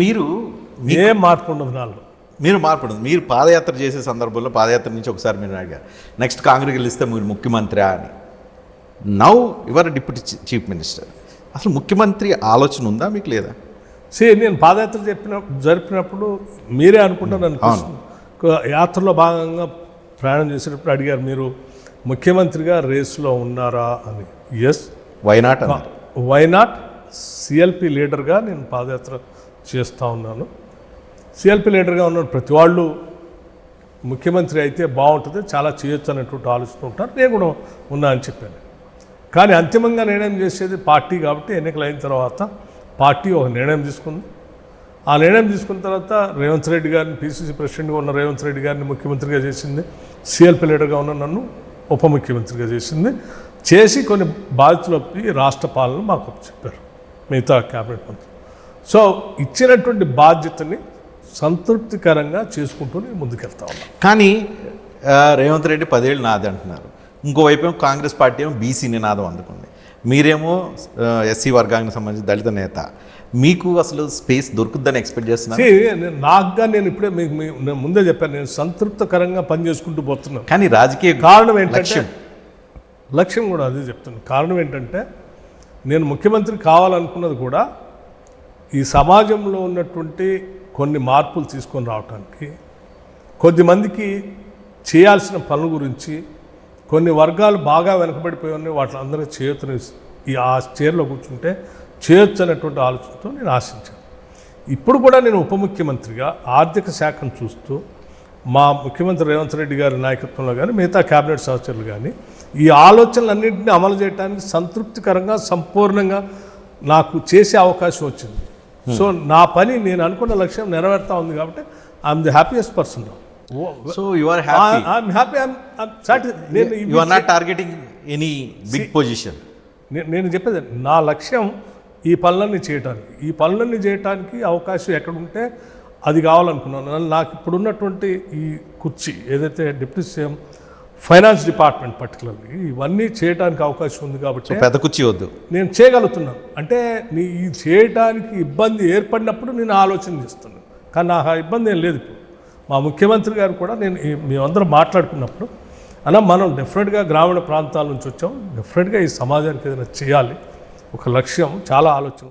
మీరు ఏం మార్పు ఉండదు నాలో. మీరు పాదయాత్ర చేసే సందర్భంలో పాదయాత్ర నుంచి ఒకసారి మీరు అడిగారు నెక్స్ట్ కాంగ్రెస్ గెలిస్తే మీరు ముఖ్యమంత్రి అని. Now your deputy chief minister. అసలు ముఖ్యమంత్రి ఆలోచన ఉందా మీకు లేదా? నేను పాదయాత్ర జరిపినప్పుడు మీరే అనుకుంటాను అనిపిస్తుంది. యాత్రలో భాగంగా ప్రయాణం చేసేటప్పుడు అడిగారు మీరు ముఖ్యమంత్రిగా రేసులో ఉన్నారా అని. ఎస్. వై నాట్ సిఎల్పి లీడర్గా నేను పాదయాత్ర చేస్తూ ఉన్నాను. సిఎల్పి లీడర్గా ఉన్న ప్రతి వాళ్ళు ముఖ్యమంత్రి అయితే బాగుంటుంది, చాలా చేయొచ్చు అనేటువంటి ఆలోచన ఉంటారు. నేను కూడా ఉన్నా అని చెప్పాను. కానీ అంతిమంగా నిర్ణయం చేసేది పార్టీ కాబట్టి ఎన్నికలు అయిన తర్వాత పార్టీ ఒక నిర్ణయం తీసుకుంది. ఆ నిర్ణయం తీసుకున్న తర్వాత రేవంత్ రెడ్డి గారిని, పిసిసి ప్రెసిడెంట్గా ఉన్న రేవంత్ రెడ్డి గారిని ముఖ్యమంత్రిగా చేసింది, సిఎల్పి లీడర్గా ఉన్న నన్ను ఉప ముఖ్యమంత్రిగా చేసి కొన్ని బాధ్యతలపై రాష్ట్ర పాలన మాకు చెప్పారు మిగతా క్యాబినెట్ మంత్రులు. సో ఇచ్చినటువంటి బాధ్యతని సంతృప్తికరంగా చేసుకుంటూ ముందుకెళ్తా ఉన్నాం. కానీ రేవంత్ రెడ్డి 10 ఏళ్ళు నాది అంటున్నారు, ఇంకోవైపు ఏమో కాంగ్రెస్ పార్టీ ఏమో బీసీ నినాదం అందుకుంది, మీరేమో ఎస్సీ వర్గానికి సంబంధించి దళిత నేత. మీకు అసలు స్పేస్ దొరుకుద్దని ఎక్స్పెక్ట్ చేస్తున్నాను. నాకుగా నేను ఇప్పుడే మీకు నేను ముందే చెప్పాను, నేను సంతృప్తికరంగా పనిచేసుకుంటూ పోతున్నాను. కానీ రాజకీయ కారణం ఏంటంటే లక్ష్యం కూడా అదే చెప్తున్నాను. కారణం ఏంటంటే నేను ముఖ్యమంత్రి కావాలనుకున్నది కూడా ఈ సమాజంలో ఉన్నటువంటి కొన్ని మార్పులు తీసుకొని రావడానికి, కొద్దిమందికి చేయాల్సిన పనుల గురించి, కొన్ని వర్గాలు బాగా వెనకబడిపోయి ఉన్నాయి వాటిని చేయొచ్చని ఆ చైర్లో కూర్చుంటే చేయొచ్చు అనేటువంటి ఆలోచనతో నేను ఆశించాను. ఇప్పుడు కూడా నేను ఉప ముఖ్యమంత్రిగా ఆర్థిక శాఖను చూస్తూ మా ముఖ్యమంత్రి రేవంత్ రెడ్డి గారి నాయకత్వంలో కానీ మిగతా క్యాబినెట్ సహచరులు కానీ ఈ ఆలోచనలన్నింటినీ అమలు చేయడానికి సంతృప్తికరంగా సంపూర్ణంగా నాకు చేసే అవకాశం వచ్చింది. సో నా పని నేను అనుకున్న లక్ష్యం నెరవేరుతా ఉంది కాబట్టి I'm the happiest person. So you are happy? I'm happy, I'm satisfied. You are not targeting any big position. నేను చెప్పేది నా లక్ష్యం ఈ పనులన్నీ చేయటానికి అవకాశం ఎక్కడుంటే అది కావాలనుకున్నాను. నాకు ఇప్పుడున్నటువంటి ఈ కుర్చీ ఏదైతే deputy CM finance department particularly ఇవన్నీ చేయడానికి అవకాశం ఉంది కాబట్టి పెద్ద కుర్చీ వద్దు, నేను చేయగలుగుతున్నాను. అంటే ఈ చేయడానికి ఇబ్బంది ఏర్పడినప్పుడు నేను ఆలోచన చేస్తున్నాను. కానీ నాకు ఆ ఇబ్బంది ఏం లేదు. ఇప్పుడు మా ముఖ్యమంత్రి గారు కూడా మేమందరం మాట్లాడుకున్నప్పుడు అలా మనం డెఫినెట్గా గ్రామీణ ప్రాంతాల నుంచి వచ్చాం, డెఫినెట్గా ఈ సమాజానికి ఏదైనా చేయాలి, ఒక లక్ష్యం, చాలా ఆలోచన.